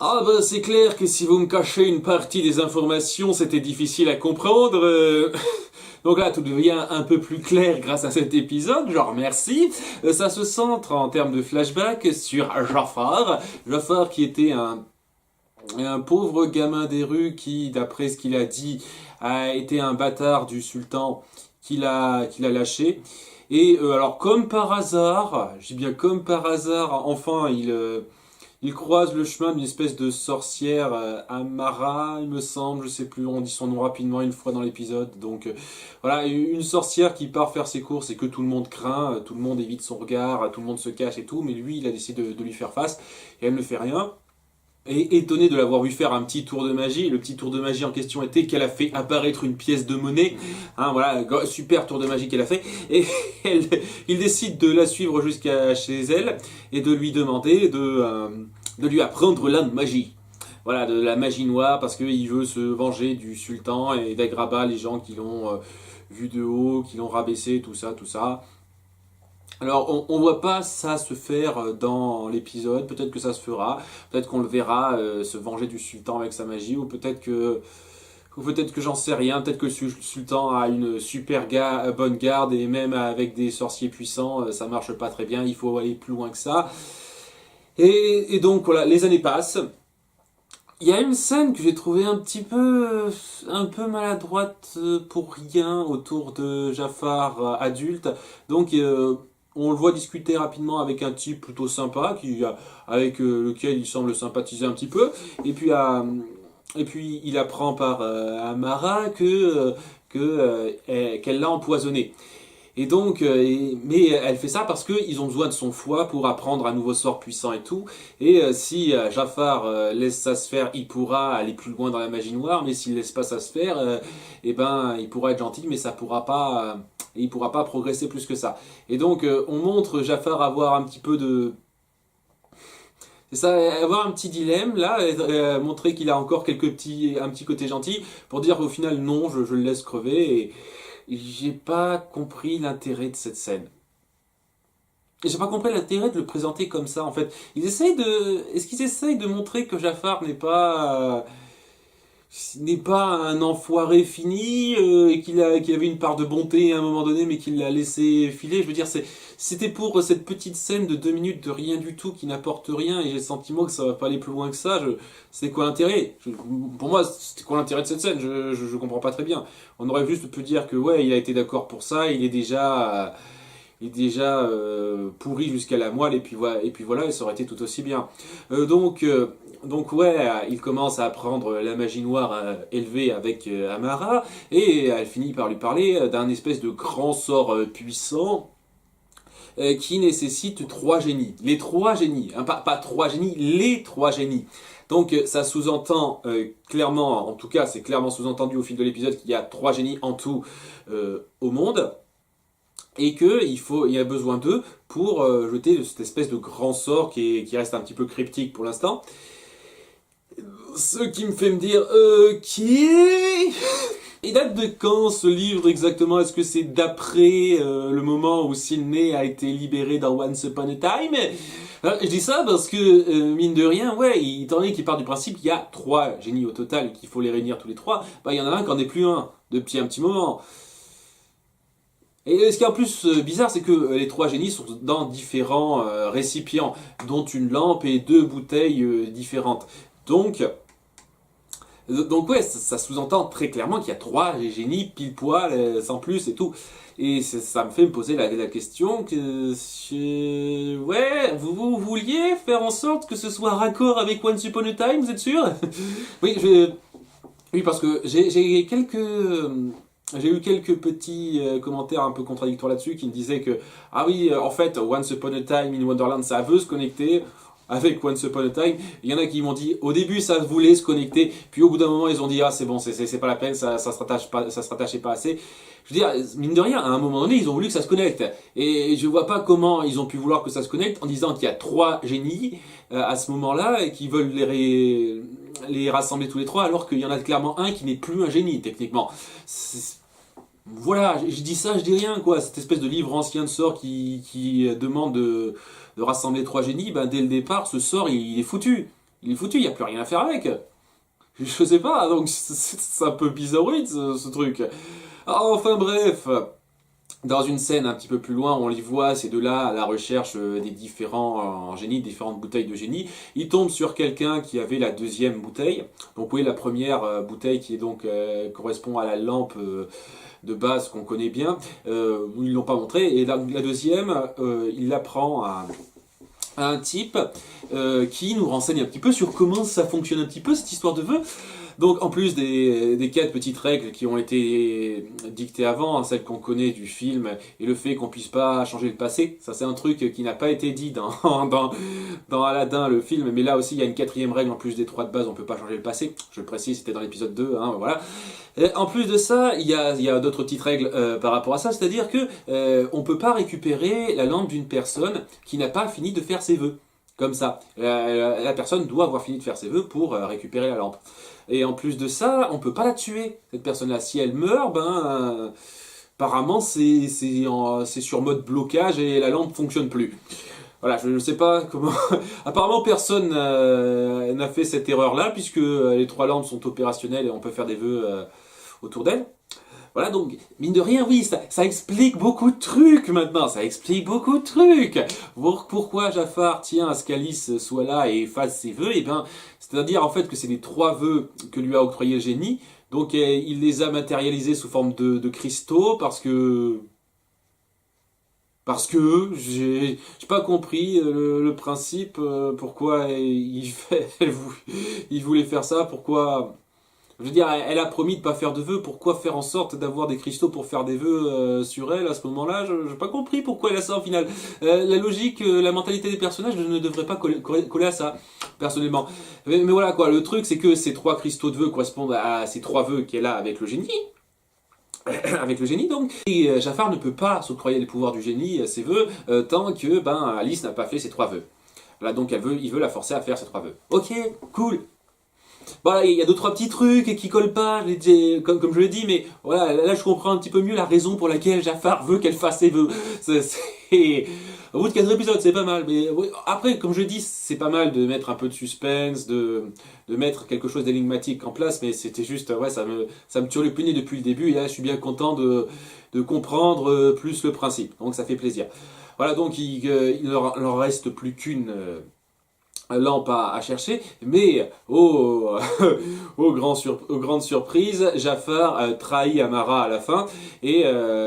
Ah bah c'est clair que si vous me cachez une partie des informations, c'était difficile à comprendre. Donc là, tout devient un peu plus clair grâce à cet épisode, je remercie. Ça se centre en termes de flashback sur Jafar. Jafar qui était un pauvre gamin des rues qui, d'après ce qu'il a dit, a été un bâtard du sultan qu'il a lâché. Et alors comme par hasard, je dis bien comme par hasard, enfin il croise le chemin d'une espèce de sorcière, Amara, il me semble, je sais plus, on dit son nom rapidement une fois dans l'épisode. Donc voilà, une sorcière qui part faire ses courses et que tout le monde craint, tout le monde évite son regard, tout le monde se cache et tout, mais lui il a décidé de lui faire face et elle ne fait rien. Et étonné de l'avoir vu faire un petit tour de magie, le petit tour de magie en question était qu'elle a fait apparaître une pièce de monnaie, hein, voilà, super tour de magie qu'elle a fait, et il décide de la suivre jusqu'à chez elle et de lui demander de lui apprendre la magie. Voilà, de la magie noire, parce qu'il veut se venger du sultan et d'Agraba, les gens qui l'ont vu de haut, qui l'ont rabaissé, tout ça, tout ça. Alors, on voit pas ça se faire dans l'épisode, peut-être que ça se fera, peut-être qu'on le verra se venger du sultan avec sa magie, ou peut-être que j'en sais rien, peut-être que le sultan a une super bonne garde, et même avec des sorciers puissants, ça marche pas très bien, il faut aller plus loin que ça. Et donc voilà, les années passent. Il y a une scène que j'ai trouvée un peu maladroite pour rien autour de Jafar adulte. Donc on le voit discuter rapidement avec un type plutôt sympa, avec lequel il semble sympathiser un petit peu. Et puis, il apprend par Amara qu'elle l'a empoisonné. Et donc, mais elle fait ça parce qu'ils ont besoin de son foie pour apprendre un nouveau sort puissant et tout. Et si Jafar laisse ça se faire, il pourra aller plus loin dans la magie noire. Mais s'il laisse pas ça se faire, eh ben, il pourra être gentil, mais ça pourra pas, il pourra pas progresser plus que ça. Et donc, on montre Jafar avoir un petit peu de, c'est ça, avoir un petit dilemme là, montrer qu'il a encore un petit côté gentil pour dire qu'au final non, je le laisse crever. Et j'ai pas compris l'intérêt de cette scène. Et j'ai pas compris l'intérêt de le présenter comme ça en fait. Est-ce qu'ils essayent de montrer que Jafar n'est pas un enfoiré fini et qu'il avait une part de bonté à un moment donné mais qu'il l'a laissé filer. Je veux dire, c'était pour cette petite scène de 2 minutes de rien du tout qui n'apporte rien et j'ai le sentiment que ça va pas aller plus loin que ça. C'est quoi l'intérêt? Pour moi, c'était quoi l'intérêt de cette scène? Je comprends pas très bien. On aurait juste pu dire que ouais, il a été d'accord pour ça, il est déjà pourri jusqu'à la moelle et puis voilà, et ça aurait été tout aussi bien. Donc ouais, il commence à apprendre la magie noire élevée avec Amara et elle finit par lui parler d'un espèce de grand sort puissant qui nécessite 3 génies. Les 3 génies, hein, pas 3 génies, les 3 génies. Donc ça sous-entend clairement, en tout cas c'est clairement sous-entendu au fil de l'épisode qu'il y a 3 génies en tout au monde et qu'il y a besoin d'eux pour jeter cette espèce de grand sort qui reste un petit peu cryptique pour l'instant. Ce qui me fait me dire, qui est... Il date de quand ce livre exactement? Est-ce que c'est d'après le moment où Sydney a été libéré dans Once Upon a Time? Je dis ça parce que, mine de rien, ouais, étant donné qu'il part du principe qu'il y a 3 génies au total et qu'il faut les réunir tous les 3, bah il y en a un qui en est plus un depuis un petit moment. Et ce qui est en plus bizarre, c'est que les 3 génies sont dans différents récipients, dont une lampe et 2 bouteilles différentes. Donc ouais, ça sous-entend très clairement qu'il y a 3 génies pile poil, sans plus et tout. Et ça me fait me poser la question ouais, vous vouliez faire en sorte que ce soit raccord avec Once Upon a Time, vous êtes sûr? Oui, oui, parce que j'ai eu quelques petits commentaires un peu contradictoires là-dessus qui me disaient que, ah oui, en fait, Once Upon a Time in Wonderland, ça veut se connecter avec Once Upon a Time. Il y en a qui m'ont dit, au début, ça voulait se connecter, puis au bout d'un moment, ils ont dit, ah, c'est bon, c'est pas la peine, ça se rattachait pas assez. Je veux dire, mine de rien, à un moment donné, ils ont voulu que ça se connecte. Et je vois pas comment ils ont pu vouloir que ça se connecte en disant qu'il y a 3 génies à ce moment-là et qu'ils veulent les rassembler tous les 3 alors qu'il y en a clairement un qui n'est plus un génie, techniquement. Voilà, je dis ça, je dis rien, quoi. Cette espèce de livre ancien de sort qui demande de rassembler 3 génies, ben, dès le départ, ce sort, il est foutu. il est foutu, il n'y a plus rien à faire avec. Je sais pas, donc c'est un peu bizarroïde ce truc. Alors, enfin bref, dans une scène un petit peu plus loin, on les voit, ces deux-là, à la recherche des différents génies, différentes bouteilles de génie. Ils tombent sur quelqu'un qui avait la deuxième bouteille. Donc oui, la première bouteille qui est donc correspond à la lampe de base qu'on connaît bien. Ils l'ont pas montré. Et la deuxième, il l'apprend à un type qui nous renseigne un petit peu sur comment ça fonctionne un petit peu cette histoire de vœux. Donc en plus des 4 petites règles qui ont été dictées avant, hein, celles qu'on connaît du film, et le fait qu'on puisse pas changer le passé, ça c'est un truc qui n'a pas été dit dans Aladdin le film, mais là aussi il y a une 4e règle en plus des 3 de base, on peut pas changer le passé, je le précise, c'était dans l'épisode 2, hein, voilà. Et en plus de ça, il y a d'autres petites règles par rapport à ça, c'est-à-dire que on peut pas récupérer la lampe d'une personne qui n'a pas fini de faire ses vœux. Comme ça. La personne doit avoir fini de faire ses vœux pour récupérer la lampe. Et en plus de ça, on peut pas la tuer, cette personne-là. Si elle meurt, apparemment c'est sur mode blocage et la lampe fonctionne plus. Voilà, je ne sais pas comment... Apparemment personne n'a fait cette erreur-là, puisque les 3 lampes sont opérationnelles et on peut faire des vœux autour d'elles. Voilà, donc, mine de rien, oui, ça explique beaucoup de trucs maintenant, ça explique beaucoup de trucs. Pourquoi Jafar tient à ce qu'Alice soit là et fasse ses vœux, c'est-à-dire en fait que c'est les 3 vœux que lui a octroyé le génie, donc il les a matérialisés sous forme de cristaux parce que j'ai pas compris le principe, pourquoi il voulait faire ça, pourquoi... Je veux dire, elle a promis de pas faire de vœux, pourquoi faire en sorte d'avoir des cristaux pour faire des vœux sur elle à ce moment-là? J'ai pas compris pourquoi elle a ça au final. La logique, la mentalité des personnages ne devrait pas coller à ça, personnellement. Mais voilà quoi, le truc c'est que ces 3 cristaux de vœux correspondent à ces 3 vœux qu'elle a avec le génie. Avec le génie donc. Et Jafar ne peut pas s'octroyer les pouvoirs du génie, ses vœux, tant que Alice n'a pas fait ses 3 vœux. Là donc il veut la forcer à faire ses 3 vœux. Ok, cool. Voilà, il y a 2-3 petits trucs qui collent pas, comme je l'ai dit, mais voilà, là je comprends un petit peu mieux la raison pour laquelle Jafar veut qu'elle fasse ses vœux. Au bout de 4 épisodes, c'est pas mal, mais après, comme je dis, c'est pas mal de mettre un peu de suspense, de mettre quelque chose d'énigmatique en place, mais c'était juste, ouais, ça me turlupinait depuis le début, et là je suis bien content de comprendre plus le principe, donc ça fait plaisir. Voilà, donc il leur reste plus qu'une... lampe à chercher, mais aux grandes surprises, Jafar trahit Amara à la fin et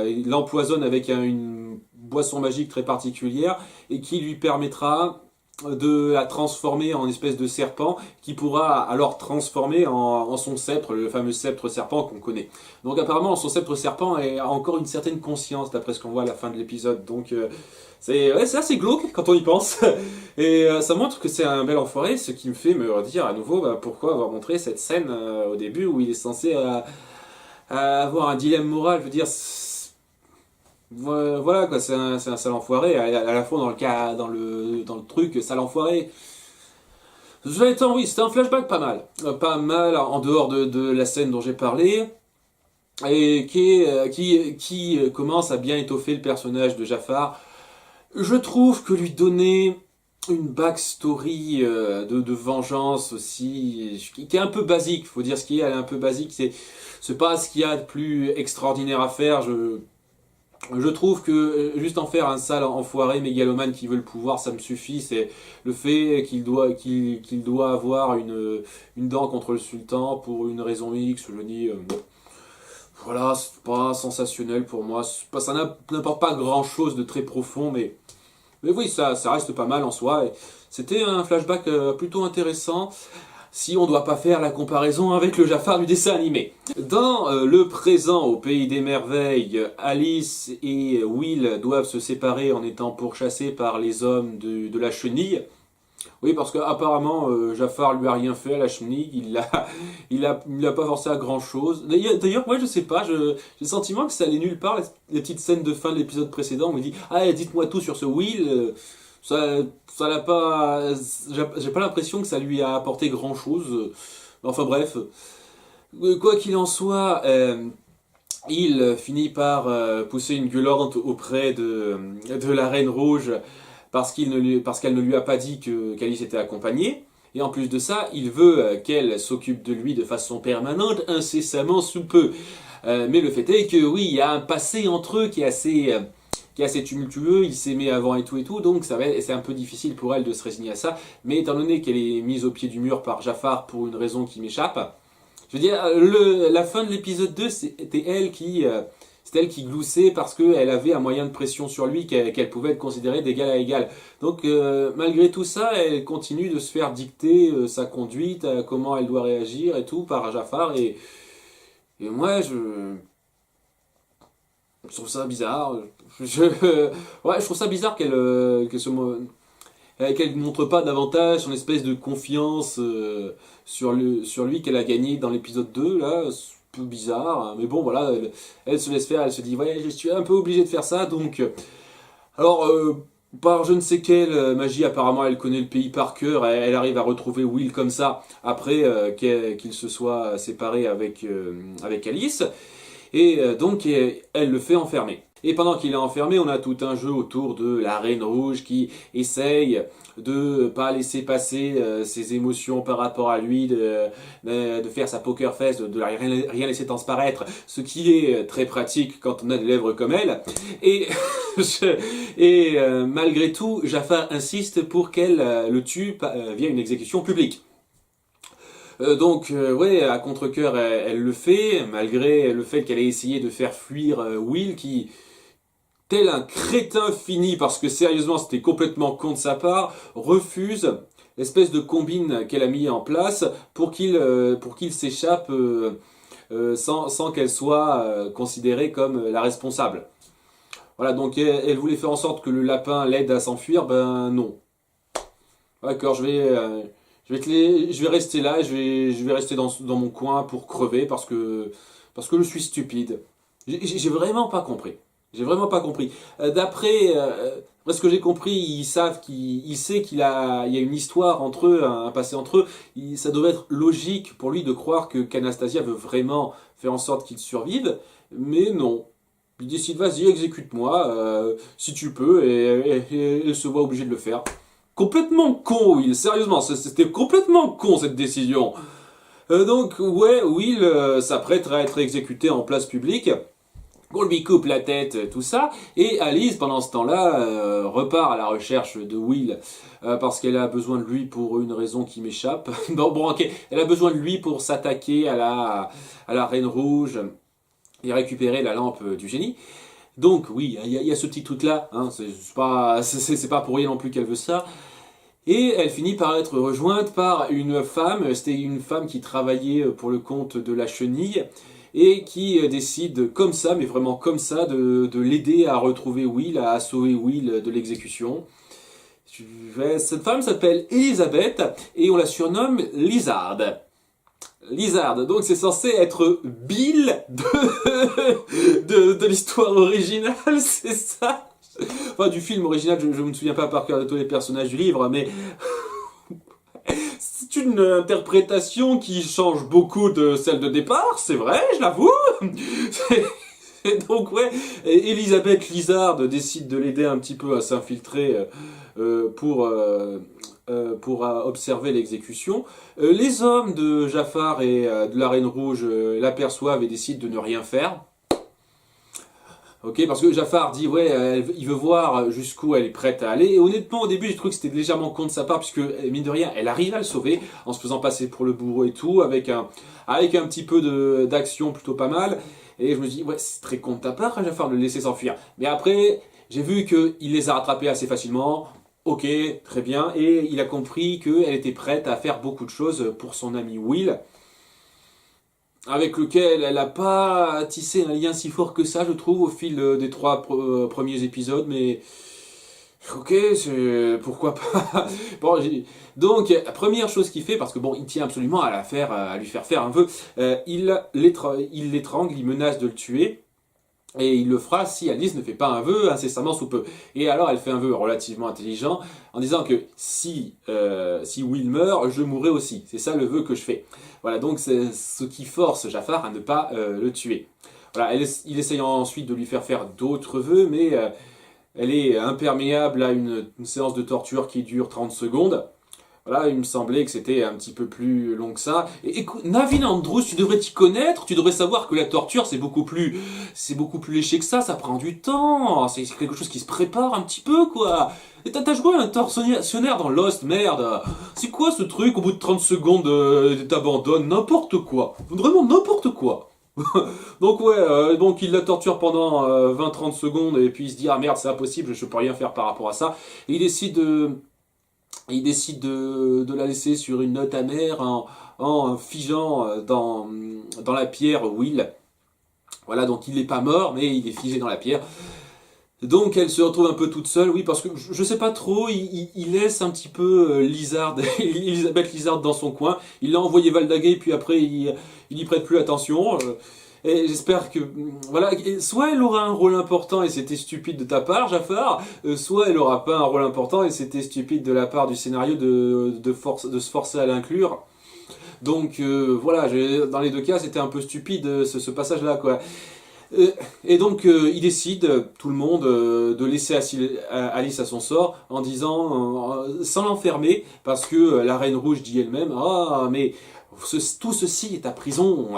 il l'empoisonne avec une boisson magique très particulière et qui lui permettra de la transformer en espèce de serpent qui pourra alors transformer en son sceptre, le fameux sceptre serpent qu'on connaît. Donc apparemment son sceptre serpent a encore une certaine conscience d'après ce qu'on voit à la fin de l'épisode, donc c'est assez glauque quand on y pense et ça montre que c'est un bel enfoiré, ce qui me fait me redire à nouveau pourquoi avoir montré cette scène au début où il est censé avoir un dilemme moral. Je veux dire, voilà quoi, c'est un sale enfoiré à la fois dans le truc sale enfoiré. Cela étant, oui, c'était un flashback pas mal en dehors de la scène dont j'ai parlé et qui commence à bien étoffer le personnage de Jafar. Je trouve que lui donner une backstory de vengeance aussi, qui est un peu basique, faut dire ce qui est, elle est un peu basique, c'est pas ce qu'il y a de plus extraordinaire à faire. Je trouve que juste en faire un sale enfoiré mégalomane qui veut le pouvoir, ça me suffit. C'est le fait qu'il doit avoir une dent contre le sultan pour une raison X. Je dis, voilà, c'est pas sensationnel pour moi. Ça n'apporte pas grand chose de très profond, mais oui, ça reste pas mal en soi. C'était un flashback plutôt intéressant, si on ne doit pas faire la comparaison avec le Jafar du dessin animé. Dans le présent, au pays des merveilles, Alice et Will doivent se séparer en étant pourchassés par les hommes de la chenille. Oui, parce qu'apparemment, Jafar lui a rien fait à la chenille, il l'a pas forcé à grand chose. D'ailleurs, moi je sais pas, j'ai le sentiment que ça allait nulle part, les petites scènes de fin de l'épisode précédent, on me dit « Ah, dites-moi tout sur ce Will », ça l'a pas... J'ai pas l'impression que ça lui a apporté grand chose. Enfin bref, quoi qu'il en soit, il finit par pousser une gueulante auprès de la Reine Rouge parce qu'elle ne lui a pas dit qu'Alice était accompagnée. Et en plus de ça, il veut qu'elle s'occupe de lui de façon permanente, incessamment sous peu. Mais le fait est que oui, il y a un passé entre eux qui est assez tumultueux, il s'aimait avant et tout, donc c'est un peu difficile pour elle de se résigner à ça. Mais étant donné qu'elle est mise au pied du mur par Jafar pour une raison qui m'échappe, je veux dire, la fin de l'épisode 2, c'était elle qui gloussait parce qu'elle avait un moyen de pression sur lui qu'elle pouvait être considérée d'égal à égal. Donc malgré tout ça, elle continue de se faire dicter sa conduite, comment elle doit réagir et tout par Jafar. Et moi, je trouve ça bizarre. Ouais, je trouve ça bizarre qu'elle ne montre pas davantage son espèce de confiance sur lui qu'elle a gagné dans l'épisode 2, là. C'est un peu bizarre, hein. Mais bon, voilà, elle se laisse faire, elle se dit, ouais, je suis un peu obligée de faire ça, donc... Alors, par je ne sais quelle magie, apparemment, elle connaît le pays par cœur, elle arrive à retrouver Will comme ça, après qu'il se soit séparé avec Alice. Et donc, elle le fait enfermer. Et pendant qu'il est enfermé, on a tout un jeu autour de la Reine Rouge qui essaye de pas laisser passer ses émotions par rapport à lui, de faire sa poker face, de rien laisser transparaître, ce qui est très pratique quand on a des lèvres comme elle. Et, malgré tout, Jafar insiste pour qu'elle le tue via une exécution publique. Donc, ouais, à contre-cœur, elle le fait, malgré le fait qu'elle ait essayé de faire fuir Will, qui, tel un crétin fini, parce que sérieusement, c'était complètement con de sa part, refuse l'espèce de combine qu'elle a mis en place pour qu'il s'échappe sans qu'elle soit considérée comme la responsable. Voilà, donc elle voulait faire en sorte que le lapin l'aide à s'enfuir, ben non. D'accord, je vais rester là, je vais rester dans mon coin pour crever parce que je suis stupide. J'ai vraiment pas compris. J'ai vraiment pas compris. D'après ce que j'ai compris, il sait qu'il y a une histoire entre eux, un passé entre eux. Ça devrait être logique pour lui de croire qu'Anastasia veut vraiment faire en sorte qu'il survive, mais non. Il décide, vas-y, exécute-moi, si tu peux, et il se voit obligé de le faire. Complètement con, Will, sérieusement, c'était complètement con cette décision. Donc, ouais, Will s'apprête à être exécuté en place publique. On lui coupe la tête, tout ça. Et Alice, pendant ce temps-là, repart à la recherche de Will parce qu'elle a besoin de lui pour une raison qui m'échappe. Bon, ok, elle a besoin de lui pour s'attaquer à la Reine Rouge et récupérer la lampe du génie. Donc oui, il y a ce petit truc-là, hein, c'est pas pour rien non plus qu'elle veut ça. Et elle finit par être rejointe par une femme, c'était une femme qui travaillait pour le compte de la chenille, et qui décide comme ça, mais vraiment comme ça, de l'aider à retrouver Will, à sauver Will de l'exécution. Cette femme s'appelle Elizabeth, et on la surnomme Lizard. Lizard, donc c'est censé être Bill de l'histoire originale, c'est ça? Enfin, du film original, je me souviens pas par cœur de tous les personnages du livre, mais c'est une interprétation qui change beaucoup de celle de départ, c'est vrai, je l'avoue. Et donc ouais, Elisabeth Lizard décide de l'aider un petit peu à s'infiltrer pour observer l'exécution. Les hommes de Jafar et de la Reine Rouge l'aperçoivent et décident de ne rien faire. Ok, parce que Jafar dit ouais, il veut voir jusqu'où elle est prête à aller. Et honnêtement, au début, j'ai trouvé que c'était légèrement con de sa part, puisque mine de rien, elle arrive à le sauver en se faisant passer pour le bourreau et tout, avec un petit peu d'action plutôt pas mal. Et je me dis ouais, c'est très con de ta part, Jafar, de le laisser s'enfuir. Mais après, j'ai vu qu'il les a rattrapés assez facilement. Ok, très bien. Et il a compris qu'elle était prête à faire beaucoup de choses pour son ami Will, avec lequel elle n'a pas tissé un lien si fort que ça, je trouve, au fil des 3 premiers épisodes, mais ok, pourquoi pas. Bon, donc, première chose qu'il fait, parce que bon, il tient absolument à lui faire faire un vœu, il l'étrangle, il menace de le tuer. Et il le fera si Alice ne fait pas un vœu incessamment sous peu. Et alors elle fait un vœu relativement intelligent en disant que si Will meurt, je mourrai aussi. C'est ça le vœu que je fais. Voilà, donc c'est ce qui force Jafar à ne pas le tuer. Voilà, il essaye ensuite de lui faire d'autres vœux, mais elle est imperméable à une séance de torture qui dure 30 secondes. Voilà, il me semblait que c'était un petit peu plus long que ça. Et écoute, Navin Andrews, tu devrais t'y connaître, tu devrais savoir que la torture c'est beaucoup plus léché que ça prend du temps, c'est quelque chose qui se prépare un petit peu, quoi. Et t'as joué à un tortionnaire dans Lost, merde. C'est quoi ce truc, au bout de 30 secondes, t'abandonnes, n'importe quoi. Vraiment n'importe quoi. Donc ouais, donc il la torture pendant 20-30 secondes, et puis il se dit, ah merde, c'est impossible, je peux rien faire par rapport à ça. Et il décide de la laisser sur une note amère en figeant dans la pierre Will. Voilà, donc il n'est pas mort, mais il est figé dans la pierre. Donc elle se retrouve un peu toute seule, oui, parce que je sais pas trop, il laisse un petit peu Lizard, Elisabeth Lizard dans son coin. Il l'a envoyé valdaguer, puis après il y prête plus attention. Et j'espère que, voilà, soit elle aura un rôle important et c'était stupide de ta part, Jafar, soit elle aura pas un rôle important et c'était stupide de la part du scénario de se forcer à l'inclure. Donc voilà, dans les deux cas, c'était un peu stupide ce passage-là, quoi. Et donc il décide, tout le monde, de laisser Alice à son sort en disant, sans l'enfermer, parce que la Reine Rouge dit elle-même, ah mais tout ceci est ta prison.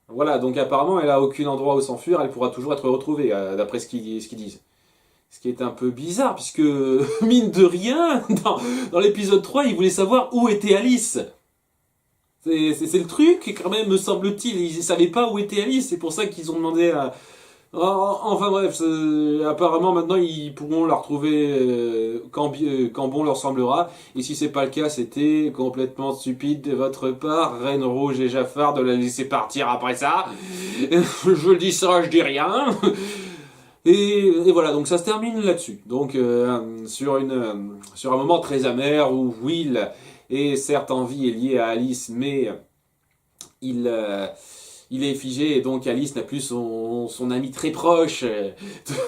Voilà, donc apparemment elle a aucun endroit où s'enfuir, elle pourra toujours être retrouvée, d'après ce qu'ils disent. Ce qui est un peu bizarre, puisque, mine de rien, dans l'épisode 3, ils voulaient savoir où était Alice. C'est le truc, quand même, me semble-t-il. Ils ne savaient pas où était Alice, c'est pour ça qu'ils ont demandé à... Enfin bref, apparemment maintenant ils pourront la retrouver quand bon leur semblera. Et si c'est pas le cas, c'était complètement stupide de votre part, Reine Rouge et Jafar, de la laisser partir après ça. Je dis ça, je dis rien. Et voilà, donc ça se termine là-dessus. Donc sur un moment très amer où Will est certes en vie et lié à Alice, mais il est figé et donc Alice n'a plus son ami très proche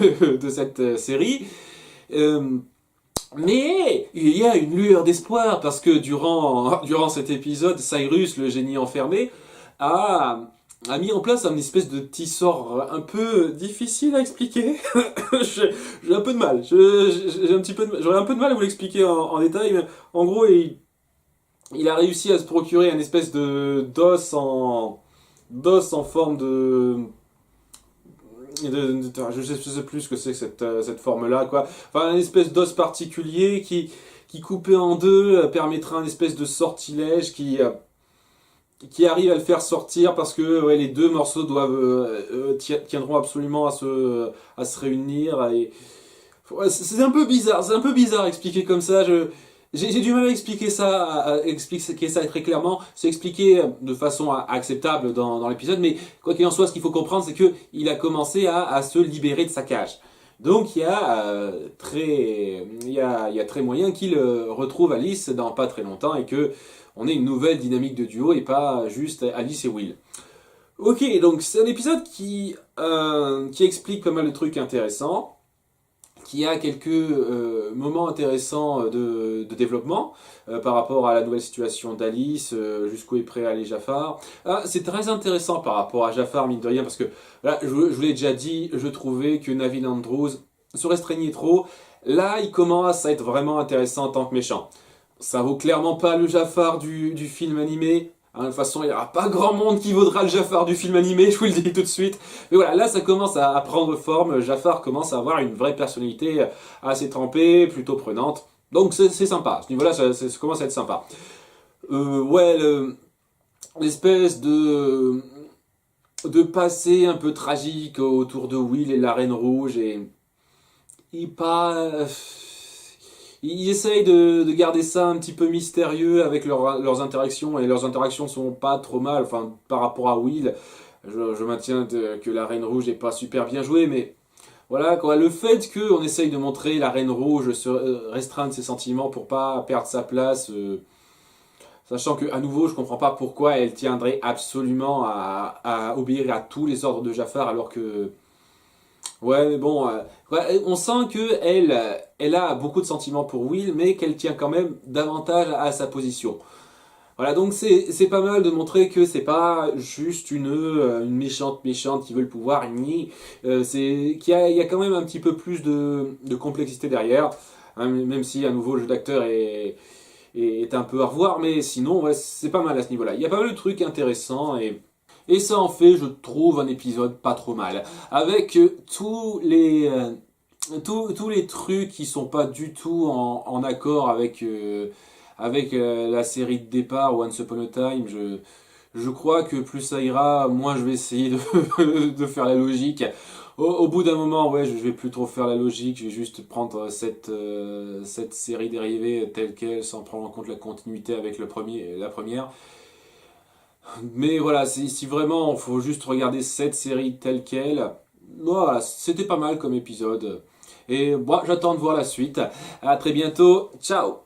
de cette série. Mais il y a une lueur d'espoir parce que durant cet épisode, Cyrus, le génie enfermé, a mis en place un espèce de petit sort un peu difficile à expliquer. J'ai un peu de mal. J'aurais un peu de mal à vous l'expliquer en détail, mais en gros, il a réussi à se procurer un espèce d'os en forme je sais plus ce que c'est que cette forme-là, quoi. Enfin, une espèce d'os particulier qui coupé en deux permettra un espèce de sortilège qui arrive à le faire sortir parce que ouais, les deux morceaux tiendront absolument à se réunir. Et c'est un peu bizarre expliqué comme ça. J'ai du mal à expliquer ça très clairement. C'est expliqué de façon acceptable dans l'épisode, mais quoi qu'il en soit, ce qu'il faut comprendre, c'est que il a commencé à se libérer de sa cage. Donc il y a très moyen qu'il retrouve Alice dans pas très longtemps et que on ait une nouvelle dynamique de duo et pas juste Alice et Will. Ok, donc c'est un épisode qui explique pas mal de trucs intéressants, qui a quelques moments intéressants de développement par rapport à la nouvelle situation d'Alice, jusqu'où est prêt à aller Jafar. C'est très intéressant par rapport à Jafar, mine de rien, parce que là, je vous l'ai déjà dit, je trouvais que Navin Andrews se restreignait trop. Là, il commence à être vraiment intéressant en tant que méchant. Ça vaut clairement pas le Jafar du film animé. De toute façon, il n'y aura pas grand monde qui vaudra le Jafar du film animé, je vous le dis tout de suite. Mais voilà, là ça commence à prendre forme, Jafar commence à avoir une vraie personnalité assez trempée, plutôt prenante. Donc c'est sympa, à ce niveau-là ça commence à être sympa. Ouais, l'espèce de passé un peu tragique autour de Will et la Reine Rouge et pas... Ils essayent de garder ça un petit peu mystérieux avec leurs interactions, et leurs interactions sont pas trop mal, enfin, par rapport à Will, je maintiens que la Reine Rouge n'est pas super bien jouée, mais voilà, quoi. Le fait qu'on essaye de montrer la Reine Rouge restreindre ses sentiments pour pas perdre sa place, sachant que à nouveau, je comprends pas pourquoi elle tiendrait absolument à obéir à tous les ordres de Jafar, alors que... Ouais, mais bon, on sent que elle a beaucoup de sentiments pour Will, mais qu'elle tient quand même davantage à sa position. Voilà, donc c'est pas mal de montrer que c'est pas juste une méchante qui veut le pouvoir, ni qu'il y a quand même un petit peu plus de complexité derrière, hein, même si à nouveau le jeu d'acteur est un peu à revoir, mais sinon, ouais, c'est pas mal à ce niveau-là. Il y a pas mal de trucs intéressants et ça en fait, je trouve, un épisode pas trop mal. Avec tous les trucs qui sont pas du tout en accord avec la série de départ Once Upon a Time. Je crois que plus ça ira, moins je vais essayer de faire la logique. Au bout d'un moment, ouais, je vais plus trop faire la logique, je vais juste prendre cette série dérivée telle qu'elle, sans prendre en compte la continuité avec la première. Mais voilà, si vraiment il faut juste regarder cette série telle qu'elle, voilà, c'était pas mal comme épisode. Et bon, j'attends de voir la suite. À très bientôt, ciao!